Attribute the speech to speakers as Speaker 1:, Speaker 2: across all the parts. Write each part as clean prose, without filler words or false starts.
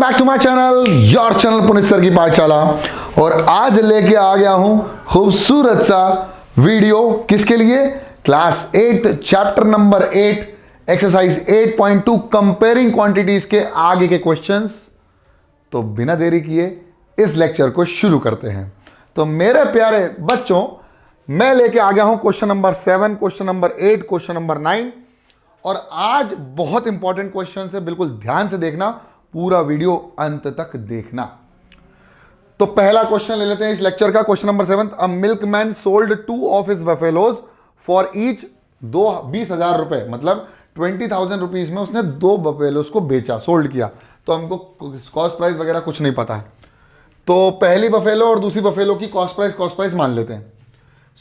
Speaker 1: Back to my channel, your channel Puneet sir की पाठशाला। और आज लेके आ गया हूं खूबसूरत सा वीडियो। किसके लिए? Class 8 chapter number 8 exercise 8.2 comparing quantities के आगे के क्वेश्चंस। तो बिना देरी किए इस लेक्चर को शुरू करते हैं। तो मेरे प्यारे बच्चों, मैं लेके आ गया हूं question number 7, question number 8, question number 9। और आज बहुत इंपॉर्टेंट क्वेश्चन है, बिल्कुल ध्यान से देखना, पूरा वीडियो अंत तक देखना। तो पहला क्वेश्चन ले लेते हैं इस लेक्चर का, question number 7। A milkman sold 2 of his buffaloes for each 20,000 रुपए, मतलब 20,000 रुपीज में उसने 2 बफेलोज को बेचा, सोल्ड किया। तो हमको कॉस्ट प्राइस वगैरह कुछ नहीं पता है, तो पहली बफेलो और दूसरी बफेलो की कॉस्ट प्राइस मान लेते हैं।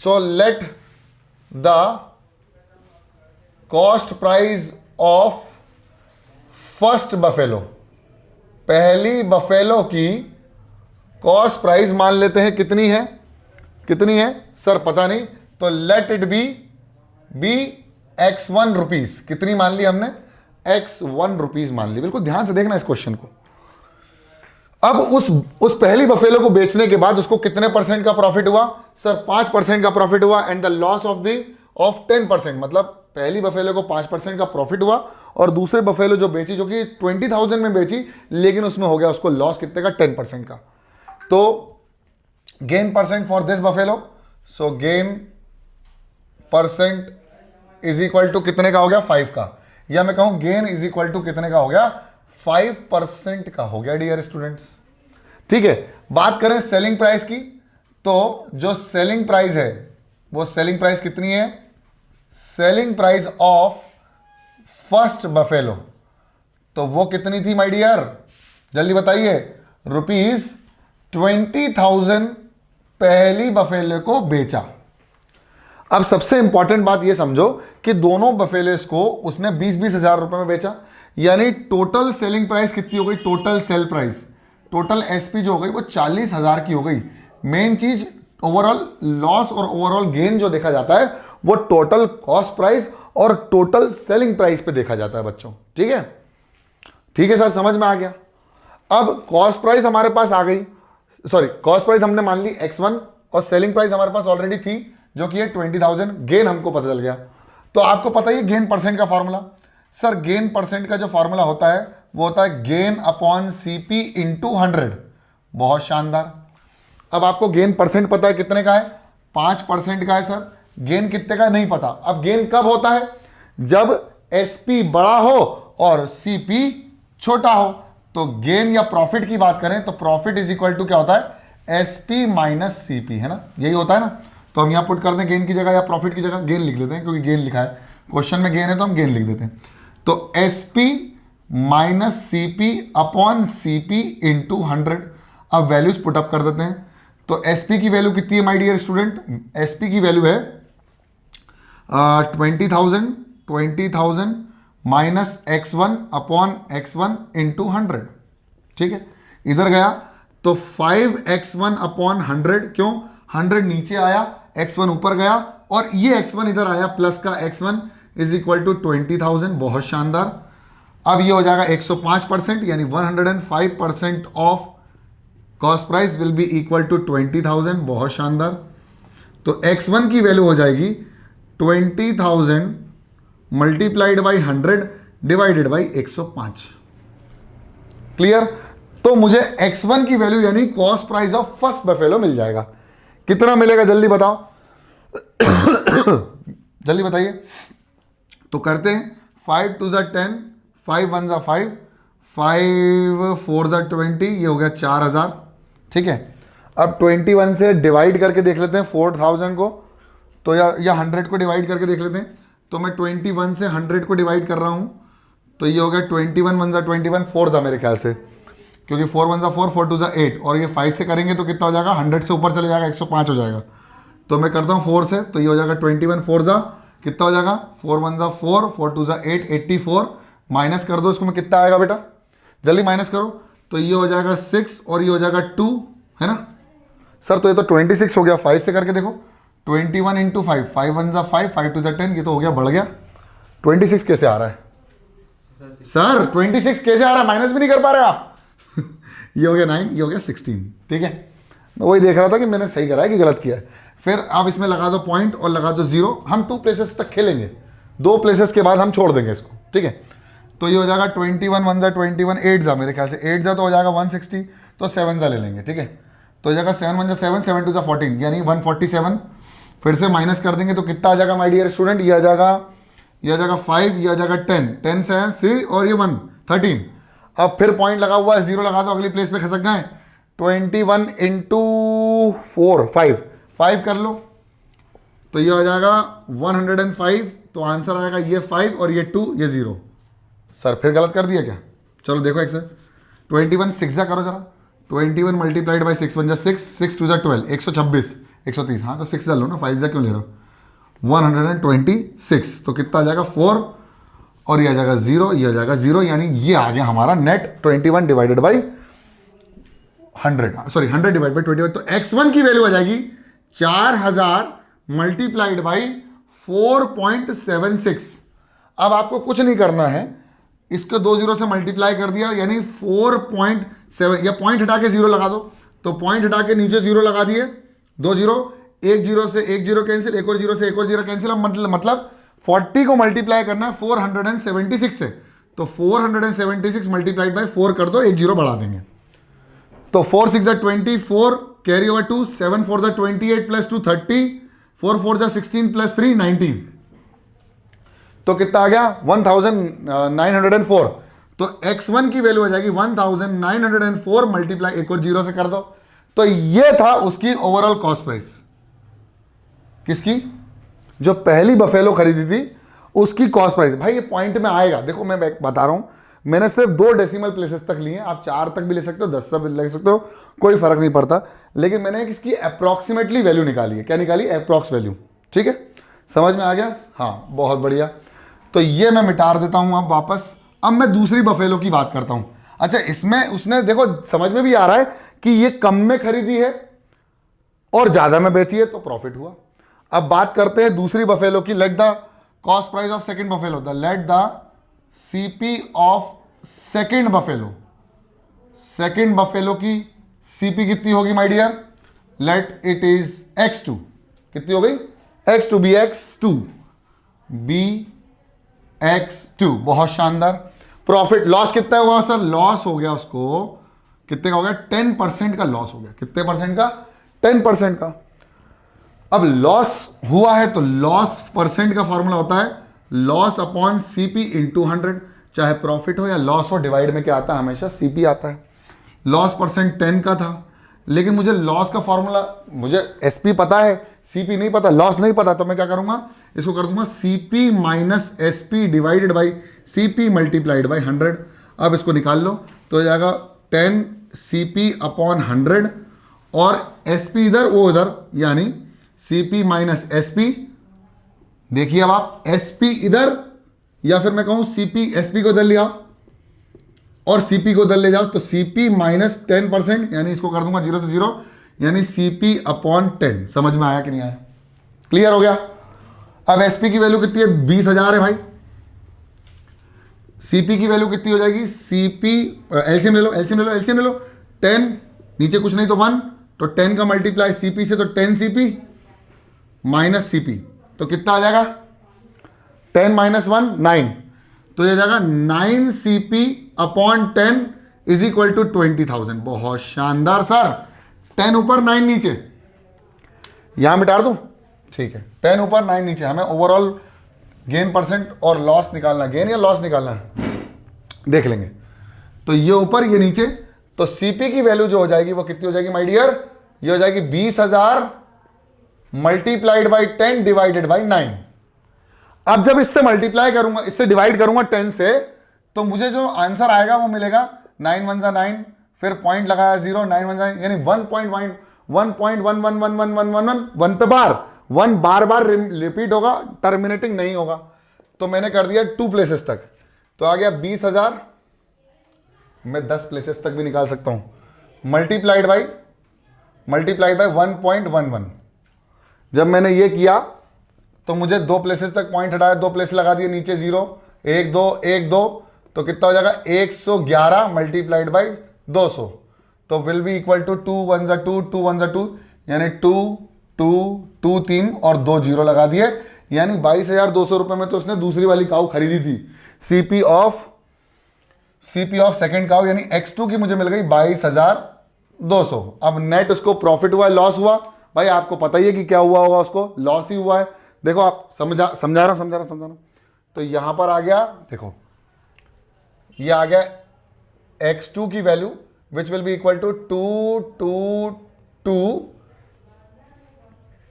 Speaker 1: So let the cost price of first buffalo, पहली बफेलो की कॉस्ट प्राइस मान लेते हैं। कितनी है सर? पता नहीं, तो let it B x1 rupees. कितनी मान ली हमने? x1 रुपीज मान ली। बिल्कुल ध्यान से देखना इस क्वेश्चन को। अब उस पहली बफेलो को बेचने के बाद उसको कितने परसेंट का प्रॉफिट हुआ? सर 5% का प्रॉफिट हुआ। एंड द लॉस ऑफ 10%, मतलब पहली बफेलो को 5% का प्रॉफिट हुआ और दूसरे बफेलो जो बेची, जो कि 20,000 में बेची, लेकिन उसमें हो गया उसको लॉस कितने का? 10% का। तो gain percent for this buffalo, so gain percent is equal to कितने का हो गया? 5 का। या मैं कहूं गेन इज इक्वल टू कितने का हो गया? 5% का हो गया डियर स्टूडेंट्स। ठीक है, बात करें सेलिंग प्राइस की, तो जो सेलिंग प्राइस है वो सेलिंग प्राइस कितनी है? Selling price of first buffalo, तो वो कितनी थी माय डियर? जल्दी बताइए। ₹20,000 पहली बफेले को बेचा। अब सबसे इंपॉर्टेंट बात ये समझो कि दोनों बफेलेस को उसने 20-20 हजार रुपए में बेचा, यानी टोटल सेलिंग प्राइस कितनी हो गई? Total sale price, total SP जो हो गई वो 40,000 की हो गई। मेन चीज ओवरऑल लॉस और ओवरऑल गेन जो देखा जाता है वो टोटल कॉस्ट प्राइस और टोटल सेलिंग प्राइस पे देखा जाता है बच्चों। ठीक है सर, समझ में आ गया। अब कॉस्ट प्राइस हमारे पास आ गई, सॉरी कॉस्ट प्राइस हमने मान ली x1 और सेलिंग प्राइस हमारे पास ऑलरेडी थी जो कि है 20,000। गेन हमको पता चल गया। तो आपको पता ही गेन परसेंट का फॉर्मूला। सर गेन परसेंट का जो फॉर्मूला होता है वो होता है गेन अपॉन CP इंटू 100। बहुत शानदार। अब आपको गेन परसेंट पता है कितने का है? 5% का है सर। गेन कितने का नहीं पता। अब गेन कब होता है? जब SP बड़ा हो और CP छोटा हो। तो गेन या प्रॉफिट की बात करें तो प्रॉफिट इज इक्वल टू क्या होता है? SP माइनस CP, है ना? यही होता है ना। तो हम यहां पुट करते हैं गेन की जगह या प्रॉफिट की जगह गेन लिख लेते हैं, क्योंकि गेन लिखा है क्वेश्चन में, गेन है तो हम गेन लिख देते हैं। तो SP minus CP upon CP into 100। अब वैल्यूज पुटअप कर देते हैं। तो SP की वैल्यू कितनी है माय डियर स्टूडेंट? SP की वैल्यू है 20,000 minus x1 upon x1 into 100। ठीक है, इधर गया तो 5x1 अपॉन 100। क्यों? 100 नीचे आया, x1 ऊपर गया, और ये x1 इधर आया प्लस का x1 इज इक्वल टू 20,000। बहुत शानदार। अब ये हो जाएगा 105%, यानी 105% of cost price will be equal to 20,000। बहुत शानदार। तो x1 की वैल्यू हो जाएगी 20,000 multiplied by 100 divided by 105। Clear? तो मुझे x1 की वैल्यू यानी cost price of first buffalo मिल जाएगा। कितना मिलेगा जल्दी बताओ? जल्दी बताइए। तो करते हैं 5 2 ज़ा 10, 5 1 ज़ा 5, 5 4 ज़ा 20, ये हो गया 4,000। ठीक है, अब 21 से डिवाइड करके देख लेते हैं 4,000 को, तो या 100 को डिवाइड करके देख लेते हैं। तो मैं 21 से 100 को डिवाइड कर रहा हूं, तो ये हो गया 21 1 ज़ा 21, 4 था मेरे ख्याल से, क्योंकि 4 1 ज़ा 4, 4 2 ज़ा 8, और ये 5 से करेंगे तो कितना हो जाएगा? 100 से ऊपर चले जाएगा, 105 हो जाएगा। तो मैं करता हूँ 4 से, तो ये हो जाएगा 21 4 ज़ा कितना हो जाएगा? 4 1 ज़ा 4, 4 2 ज़ा 8, 84। माइनस कर दो इसको, में कितना आएगा बेटा? जल्दी माइनस करो। तो ये हो जाएगा 6 और ये हो जाएगा 2, है ना सर? तो ये तो 26 हो गया। 5 से करके देखो, 21 इंटू 5, 5 1 ज़ा 5, 5 2 ज़ा 10, ये तो हो गया, बढ़ गया। 26 कैसे आ रहा है? सर 26 कैसे आ रहा है? माइनस भी नहीं कर पा रहे आप। ये हो गया 9, ये हो गया 16, ठीक है। मैं वही देख रहा था कि मैंने सही करा है कि गलत किया है। फिर आप इसमें लगा दो पॉइंट और लगा दो 0। हम 2 प्लेसेस तक खेलेंगे, 2 प्लेसेस के बाद हम छोड़ देंगे इसको, ठीक है। तो ये हो जाएगा 21 1 21 8 जा, मेरे ख्याल से 8 जा तो हो जाएगा 160, तो 7 जा ले लेंगे, ठीक है। तो हो जाएगा 7 1 7 7 2 14, यानी 147। फिर से माइनस कर देंगे तो कितना आ जाएगा माय डियर स्टूडेंट, ये आ जाएगा 5, ये आ जाएगा 10 10 से 3 और ये 1 13। अब फिर पॉइंट लगा हुआ है, 0 लगा दो, अगली प्लेस पे खसक गए। 21 इंटू 4 5 कर लो, तो ये हो जाएगा 105। तो आंसर आएगा ये 5 और ये 2, ये 0। सर फिर गलत कर दिया क्या? चलो देखो एक से 21 6 जा करो जरा, 21 मल्टीप्लाइड बाई 6 1 जा 6 6 2 जा 12, 126 130। हाँ तो 6 जा लो ना, 5 जा क्यों ले रहे हो? 126। तो कितना आ जाएगा 4 और ये आ जाएगा 0, ये आ जाएगा 0, यानी ये आ गया हमारा net 21 divided by 100, sorry 100 divide by 21। तो x1 की वैल्यू आ जाएगी 4000 मल्टीप्लाइड बाई 4.76। अब आपको कुछ नहीं करना है, इसको 2 0 से मल्टीप्लाई कर दिया, यानी 4.7, या पॉइंट हटा के 0 लगा दो, तो पॉइंट हटा के नीचे 0 लगा दिए, 2 0, 1 0 से 1 0 कैंसिल, एक और 0 से एक और 0 कैंसिल। अब मतलब 40 को मल्टीप्लाई करना है 476 से, तो 476 मल्टीप्लाइड बाई 4 कर दो, 1 0 बढ़ा देंगे। तो 4 6 जा 24, कैरी ओवर 2, 7 4 जा 28 प्लस 2 30, 4 4 जा 16 प्लस 3 19। तो कितना आ गया 1904। तो x1 की वैल्यू आ जाएगी 1904 मल्टीप्लाई, एक और 0 से कर दो। तो ये था उसकी ओवरऑल कॉस्ट प्राइस, किसकी? जो पहली बफेलो खरीदी थी उसकी कॉस्ट प्राइस। भाई ये पॉइंट में आएगा, देखो मैं बता रहा हूं, मैंने सिर्फ 2 डेसिमल प्लेसेस तक लिए, आप 4 तक भी ले सकते हो, 10 तक भी ले सकते हो, कोई फर्क नहीं पड़ता। लेकिन मैंने इसकी अप्रॉक्सीमेटली वैल्यू निकाली है। क्या निकाली? अप्रॉक्स वैल्यू, ठीक है। समझ में आ गया? हाँ बहुत बढ़िया। तो ये मैं मिटा देता हूं अब वापस। अब मैं दूसरी बफेलो की बात करता हूं। अच्छा, इसमें उसने देखो समझ में भी आ रहा है कि ये कम में खरीदी है और ज्यादा में बेची है, तो प्रॉफिट हुआ। अब बात करते हैं दूसरी बफेलो की। Let the cost price of second buffalo, let the CP of second buffalo. Second buffalo की सीपी कितनी होगी my dear? Let it is x2। कितनी हो गई? x2 B x2 B x2। बहुत शानदार। प्रॉफिट लॉस कितना हुआ सर? लॉस हो गया उसको, कितने का हो गया? 10% का लॉस हो गया। कितने परसेंट का? 10% का। अब लॉस हुआ है तो लॉस परसेंट का फॉर्मूला होता है लॉस अपॉन सीपी इंटू 100। चाहे प्रॉफिट हो या लॉस हो, डिवाइड में क्या आता है? हमेशा सीपी आता है। लॉस परसेंट 10 का था, लेकिन मुझे लॉस का फॉर्मूला, मुझे एसपी पता है, सीपी नहीं पता, लॉस नहीं पता, तो मैं क्या करूंगा? इसको कर दूंगा CP minus SP divided by CP multiplied by 100। अब इसको निकाल लो तो हो जाएगा 10 सीपी अपॉन 100, और एसपी इधर वो इधर, यानी सीपी माइनस एसपी। देखिए अब आप एसपी इधर, या फिर मैं कहूं सीपी एसपी को इधर ले आओ और सीपी को इधर ले जाओ, तो सीपी माइनस 10%, यानी इसको कर दूंगा 0 से 0, यानी सीपी अपॉन 10। समझ में आया कि नहीं आया? क्लियर हो गया? अब एसपी की वैल्यू कितनी है? 20,000 है भाई। सीपी की वैल्यू कितनी हो जाएगी? सीपी एलसीएम ले लो, एलसीएम ले लो, एलसीएम ले लो। 10 नीचे कुछ नहीं तो 1, तो 10 का मल्टीप्लाई सीपी से, तो 10 सीपी माइनस सीपी, तो कितना आ जाएगा? 10 माइनस 1 9, तो ये जाएगा 9 CP upon 10 is equal to 20,000। बहुत शानदार सर। 10 ऊपर 9 नीचे, यहां मिटा दूं? ठीक है, 10 ऊपर 9 नीचे। हमें ओवरऑल गेन परसेंट और लॉस निकालना, गेन या लॉस निकालना है, देख लेंगे। तो ये ऊपर ये नीचे, तो सीपी की वैल्यू जो हो जाएगी वो कितनी हो जाएगी माय डियर? ये हो जाएगी 20,000 मल्टीप्लाइड बाई 10 डिवाइडेड बाई 9। अब जब इससे मल्टीप्लाई करूंगा, इससे डिवाइड करूंगा 10 से, तो मुझे जो आंसर आएगा वो मिलेगा 9 1 9, फिर पॉइंट लगाया 0, 9 1 9, यानी 1.1 पे बार 1 बार बार रिपीट होगा, टर्मिनेटिंग नहीं होगा। तो मैंने कर दिया 2 प्लेसेस तक, तो आ गया 20,000। मैं 10 प्लेसेस तक भी निकाल सकता हूं। Multiplied by 1.11। जब मैंने ये किया तो मुझे 2 प्लेसेस तक पॉइंट हटाया, 2 प्लेस लगा दिए, नीचे 0 1 2 1 2, तो कितना हो जाएगा? 111 मल्टीप्लाइड बाई 200, तो विल बी इक्वल टू 2 1 जा 2 2 1 जा 2, यानी 2 2 2 3 और 2 जीरो लगा दिए, यानी 22,200 रुपए में तो उसने दूसरी वाली काऊ खरीदी थी। सीपी ऑफ सेकेंड काऊ यानी X2 की मुझे मिल गई 22,200। अब नेट उसको प्रॉफिट हुआ, लॉस हुआ, भाई आपको पता ही है कि क्या हुआ होगा, उसको लॉस ही हुआ है। देखो आप समझा रहा हूं। तो यहां पर आ गया, देखो ये आ गया X2 की value which will be equal to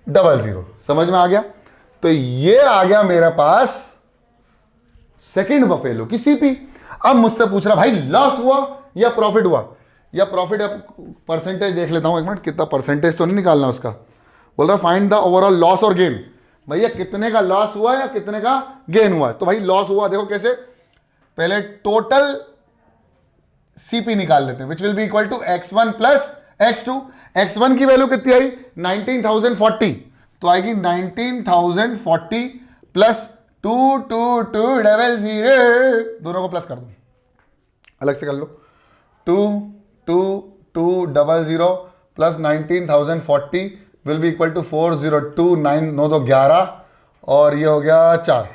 Speaker 1: 22,200। समझ में आ गया? तो ये आ गया मेरे पास सेकंड बफेलो की सीपी। अब मुझसे पूछ रहा भाई लॉस हुआ या प्रॉफिट हुआ, या प्रॉफिट, परसेंटेज देख लेता हूं एक मिनट, कितना परसेंटेज तो नहीं निकालना उसका। बोल रहा फाइंड द ओवरऑल लॉस और गेन। भैया कितने का लॉस हुआ या कितने का गेन हुआ? तो भाई लॉस हुआ, देखो कैसे, पहले टोटल सीपी निकाल लेते हैं which will be equal to X1 plus X2। X1 की वैल्यू कितनी आई 19,040, तो आएगी 19,040 प्लस 22200, दोनों को प्लस कर दो, अलग से कर लो, 22200 plus 19,040 will be equal to 4029, 9 तो 11 और ये हो गया 4,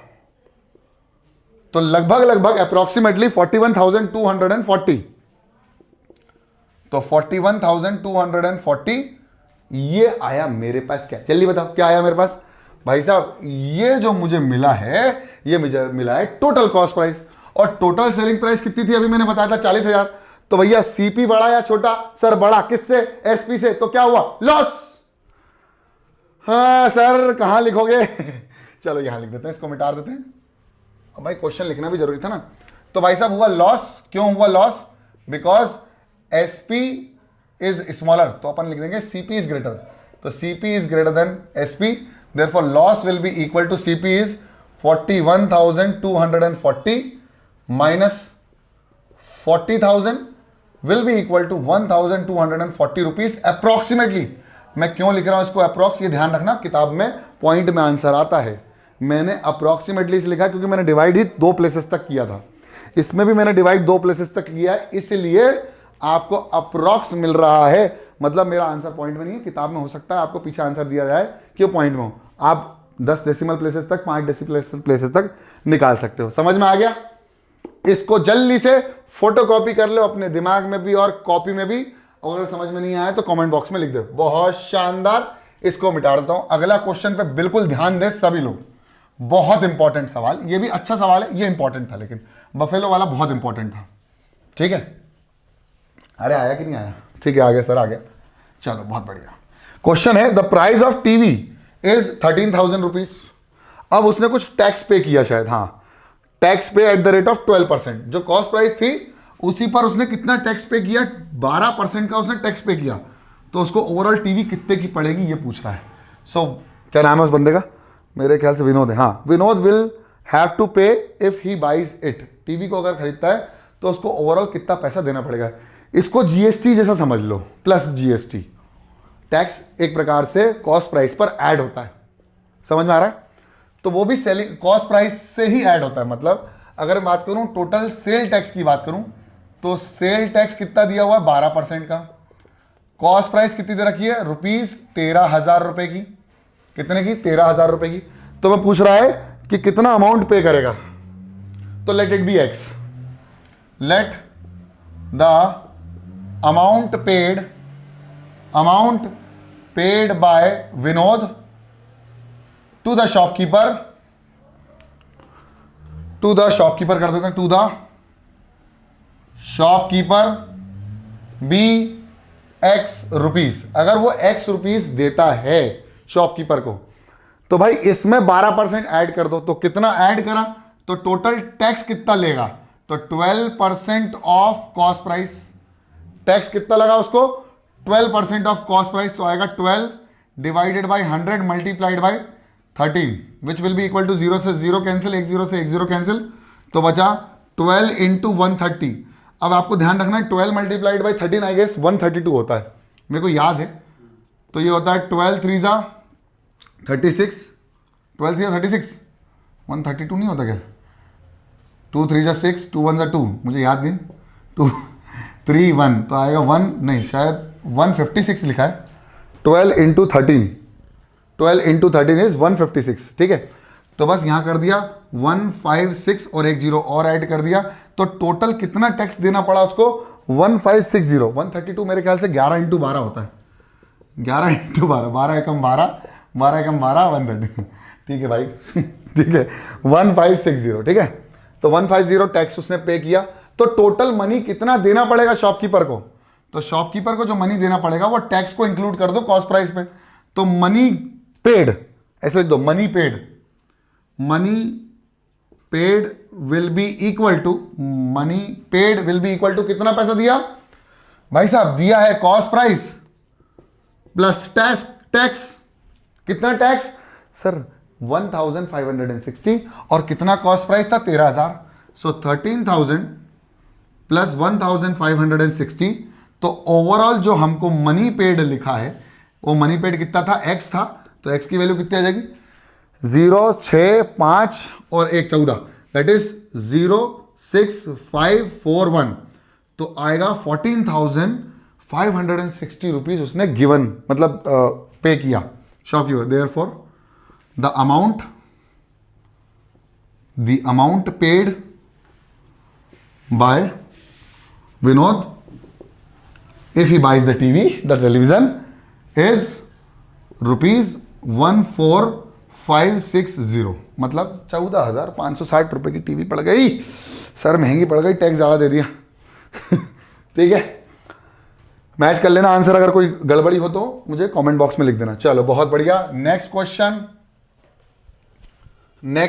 Speaker 1: तो लगभग अप्रोक्सीमेटली 41,240। तो 41,240 ये आया मेरे पास। क्या जल्दी बताओ क्या आया मेरे पास? भाई साहब ये जो मुझे मिला है, ये मुझे मिला है टोटल कॉस्ट प्राइस, और टोटल सेलिंग प्राइस कितनी थी अभी मैंने बताया था 40,000। तो भैया सीपी बड़ा या छोटा? सर बड़ा। किससे? एसपी से। तो क्या हुआ? लॉस। हाँ सर कहां लिखोगे? चलो यहां लिख देते हैं, इसको मिटा देते हैं। अब भाई क्वेश्चन लिखना भी जरूरी था ना। तो भाई साहब हुआ लॉस। क्यों हुआ loss? Because SP is smaller, तो अपन लिख देंगे सीपी इज ग्रेटर। तो CP is greater than SP, therefore loss will be equal to CP is 41,240 minus 40,000 will be equal to 1,240 rupees approximately. मैं क्यों लिख रहा हूं इसको अप्रोक्स, ये ध्यान रखना, किताब में पॉइंट में आंसर आता है। मैंने अप्रोक्सीमेटली से लिखा क्योंकि मैंने डिवाइड ही 2 प्लेसेस तक किया था, इसमें भी मैंने डिवाइड 2 प्लेसेस तक किया है, इसलिए आपको अप्रोक्स मिल रहा है। मतलब मेरा आंसर पॉइंट में नहीं है, किताब में हो सकता है आपको पीछे आंसर दिया जाए कि वो पॉइंट में हो, आप 10 डेसिमल प्लेसेस तक, 5 डेसिमल प्लेसेस तक निकाल सकते हो। समझ में आ गया? इसको जल्दी से फोटोकॉपी कर लो अपने दिमाग में भी और कॉपी में भी, और अगर समझ में नहीं आया तो कमेंट बॉक्स में लिख दो। बहुत शानदार। इसको मिटा देता हूं। अगला क्वेश्चन पे बिल्कुल ध्यान दें सभी लोग, बहुत इंपॉर्टेंट सवाल, ये भी अच्छा सवाल है, ये इंपॉर्टेंट था, लेकिन बफेलो वाला बहुत इंपॉर्टेंट था। ठीक है, अरे आया कि नहीं आया? ठीक है आ गया सर, आ गया। चलो बहुत बढ़िया। क्वेश्चन है the price of TV is 13,000 rupees. अब उसने कुछ टैक्स पे किया शायद, हाँ टैक्स पे एट द रेट ऑफ 12%। जो कॉस्ट प्राइस थी उसी पर उसने कितना टैक्स पे किया? 12% का उसने टैक्स पे किया। तो उसको ओवरऑल टीवी कितने की पड़ेगी ये पूछ रहा है। सो क्या नाम है उस बंदे का? मेरे ख्याल से विनोद है। हाँ, Vinod will have to pay if he buys it. TV को अगर खरीदता है तो उसको ओवरऑल कितना पैसा देना पड़ेगा। इसको जीएसटी जैसा समझ लो, प्लस जीएसटी। टैक्स एक प्रकार से कॉस्ट प्राइस पर ऐड होता है, समझ में आ रहा है? तो वो भी सेलिंग कॉस्ट प्राइस से ही ऐड होता है। मतलब अगर बात करूं टोटल सेल टैक्स की बात करूं तो सेल टैक्स कितना दिया हुआ है? 12% का। कॉस्ट प्राइस कितनी दे रखी है? ₹13,000 की। कितने की? 13,000 रुपए की। तो मैं पूछ रहा है कि कितना अमाउंट पे करेगा। तो let it be X. Let the amount paid by Vinod to the shopkeeper कर देते हैं, to the shopkeeper be X rupees. अगर वो एक्स रुपीज देता है शॉपकीपर को तो भाई इसमें 12% ऐड कर दो। तो कितना ऐड करा? तो टोटल टैक्स कितना लेगा? तो 12% ऑफ कॉस्ट प्राइस। टैक्स कितना लगा उसको? 12% ऑफ कॉस्ट प्राइस। तो आएगा 12 divided by 100 multiplied by 13 which will be equal to 0 से 0 कैंसिल, 1 0 से 1 0 कैंसिल, तो बचा 12 इंटू 130। अब आपको ध्यान रखना है 12 मल्टीप्लाइड बाई 13 आई गेस 132 होता है, मेरे को याद है। तो ये होता है 12 3 जा 36, 12 3 36, 132 नहीं होता क्या? 2 3 जा 6, 2 1 जा 2, मुझे याद नहीं, 2 31 तो आएगा 1 नहीं शायद 156 लिखा है। 12 इंटू 13, 12 इंटू 13 इज 156। ठीक है, तो बस यहां कर दिया 156 और एक जीरो और ऐड कर दिया, तो टोटल कितना टैक्स देना पड़ा उसको 1560। 132 मेरे ख्याल से 11 इंटू 12 होता है, 11 इंटू 12, 12 एकम 12, 12 एकम 12, 130। ठीक है भाई ठीक है 1560। ठीक है, तो 150 टैक्स उसने पे किया। तो टोटल मनी कितना देना पड़ेगा शॉपकीपर को, तो शॉपकीपर को जो मनी देना पड़ेगा वो टैक्स को इंक्लूड कर दो कॉस्ट प्राइस पे। तो मनी पेड ऐसे लिख दो, money paid, money paid will be equal to, money paid will be equal to कितना पैसा दिया भाई साहब, दिया है कॉस्ट प्राइस प्लस टैक्स। कितना टैक्स सर 1560 और कितना कॉस्ट प्राइस था 13000, सो 13000 प्लस 1560। तो ओवरऑल जो हमको मनी पेड लिखा है वो मनी पेड कितना था, एक्स था, तो एक्स की वैल्यू कितनी आ जाएगी 0, 6, 5 और 1 14, दैट इज 06541। तो आएगा 14,560 रुपीज उसने गिवन, मतलब पे किया shopkeeper. Therefore the amount paid bye Vinod if he buys the TV, the television is ₹14,560, मतलब 14,560 रुपए की टीवी पड़ गई सर, महंगी पड़ गई, टैक्स ज़्यादा दे दिया ठीक है, मैच कर लेना आंसर, अगर कोई गड़बड़ी हो तो मुझे कमेंट बॉक्स में लिख देना। चलो बहुत बढ़िया, नेक्स्ट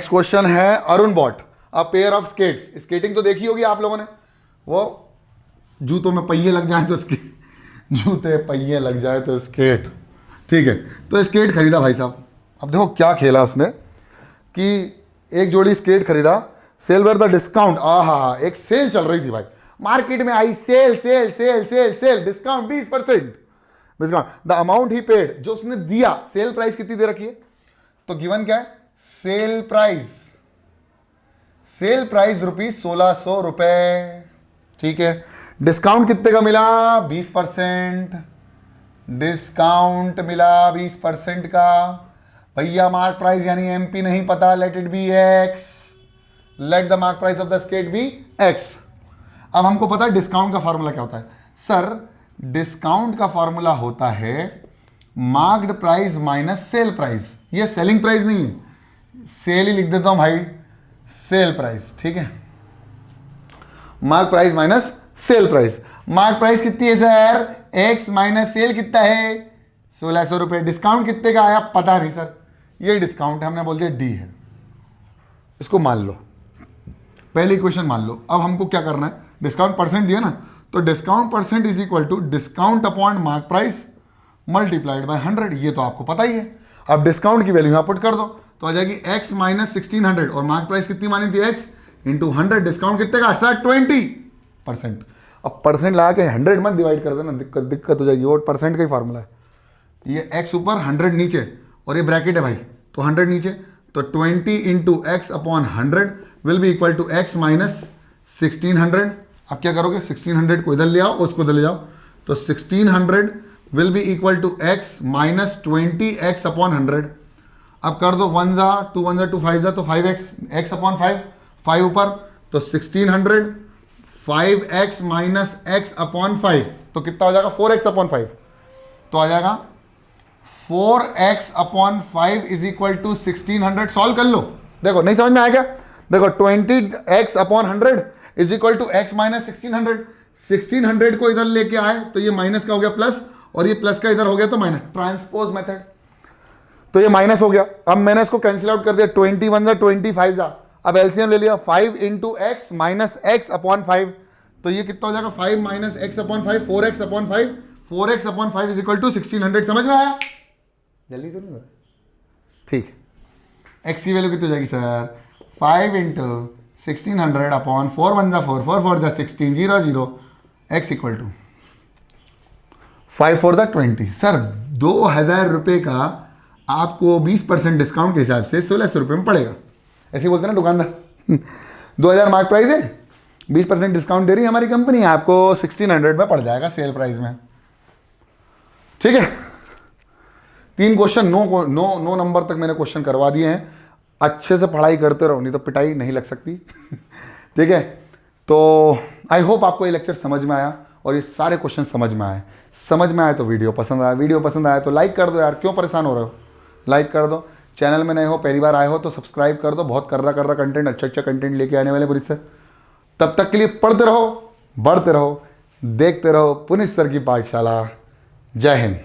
Speaker 1: क्वेश्चन है Arun bought, a pair of skates. Skating तो देखी होगी आप लोगों ने, वो जूतों में पहिए लग जाए तो जूते पहिए लग जाए तो स्केट। ठीक है, तो स्केट खरीदा भाई साहब। अब देखो क्या खेला उसने कि एक जोड़ी स्केट खरीदा, सेल वेयर द डिस्काउंट, एक सेल चल रही थी भाई, मार्केट में आई sale sale sale sale sale, discount 20% discount. The amount ही पेड, जो उसने दिया, सेल प्राइस कितनी दे रखी है, तो गिवन क्या है, सेल प्राइस ₹1600 रुपए। ठीक है, डिस्काउंट कितने का मिला 20%, डिस्काउंट मिला 20% का। भैया मार्क प्राइस यानी एमपी नहीं पता, let it be X, let the mark price of the skate be X. अब हमको पता है डिस्काउंट का फॉर्मूला क्या होता है सर, डिस्काउंट का फॉर्मूला होता है marked price minus sale price. ये सेलिंग प्राइस नहीं है, सेल ही लिख देता हूं भाई, सेल प्राइस। ठीक है, mark price minus sale price. Mark price कितनी है सर, एक्स माइनस सेल कितना है 1600 रुपए। डिस्काउंट कितने का आया पता नहीं सर, ये डिस्काउंट है, हमने बोल दिया डी है, इसको मान लो, पहली इक्वेशन मान लो। अब हमको क्या करना है, डिस्काउंट परसेंट दिया ना, तो discount percent is equal to discount upon mark price multiplied by 100, ये तो आपको पता ही है। अब डिस्काउंट की वैल्यू यहां पुट कर दो तो आ जाएगी x माइनस 1600, और मार्क प्राइस कितनी मानी थी x इंटू 100, डिस्काउंट कितने का सर 20%। अब परसेंट लगा के 100 मत डिवाइड कर देना, दिक्कत हो जाएगी, वो परसेंट का ही फार्मूला है। ये x ऊपर 100 नीचे, और ये ब्रैकेट है भाई, तो 100 नीचे, तो 20 into X upon 100 will be equal to X minus 1600। अब क्या करोगे, 1600 को इधर ले आओ, उसको इधर ले जाओ, तो 1600 will be equal to X minus 20x upon 100। अब कर दो 1 जा 2 1 जा 2 5 जा, तो 5x, x अपॉन 5 ऊपर, तो 1600 5x माइनस x अपॉन 5, तो कितना हो जाएगा 4x अपॉन 5, तो आ जाएगा 4x upon 5 is equal to 1600। Solve कर लो, देखो नहीं समझ में आया क्या, देखो 20x upon 100 is equal to x minus 1600। 1600 को इधर लेके आए तो ये माइनस का हो गया प्लस, और ये प्लस का इधर हो गया तो माइनस, ट्रांसपोज मेथड, तो ये माइनस हो गया। अब मैंने इसको कैंसिल आउट कर दिया, 21 जा 25 जा, अब एलसीएम ले लिया, 5 into X minus X upon 5, तो ये कितना हो जाएगा 5 minus X upon 5, 4x upon 5, 4x upon 5 is equal to 1600। समझ में आया, जल्दी तो नहीं हो रहा, ठीक। एक्स की वैल्यू कितनी हो जाएगी सर, 5 इंटू 1600 अपॉन 4 1 जा 4 4 4 जा 16 0 0, एक्स इक्वल टू 5 4 जा 20। सर 2000 रुपये का आपको 20% डिस्काउंट के हिसाब से 1600 रुपये में पड़ेगा, ऐसे बोलते हैं ना दुकानदार 2000 मार्क प्राइस है, 20% डिस्काउंट दे रही है हमारी कंपनी, आपको 1600 में पड़ जाएगा सेल प्राइस में। ठीक है, 3 क्वेश्चन, नो नंबर तक मैंने क्वेश्चन करवा दिए हैं। अच्छे से पढ़ाई करते रहो, नहीं तो पिटाई नहीं लग सकती। ठीक है, तो आई होप आपको ये लेक्चर समझ में आया और ये सारे क्वेश्चन समझ में आए। समझ में आए तो वीडियो पसंद आया, वीडियो पसंद आया तो लाइक कर दो यार, क्यों परेशान हो रहे हो, लाइक कर दो। चैनल में नए हो, पहली बार आए हो तो सब्सक्राइब कर दो, बहुत कर रहा कंटेंट, अच्छा कंटेंट लेके आने वाले पुनीत सर। तब तक के लिए पढ़ते रहो, बढ़ते रहो, देखते रहो पुनीत सर की पाठशाला। जय हिंद।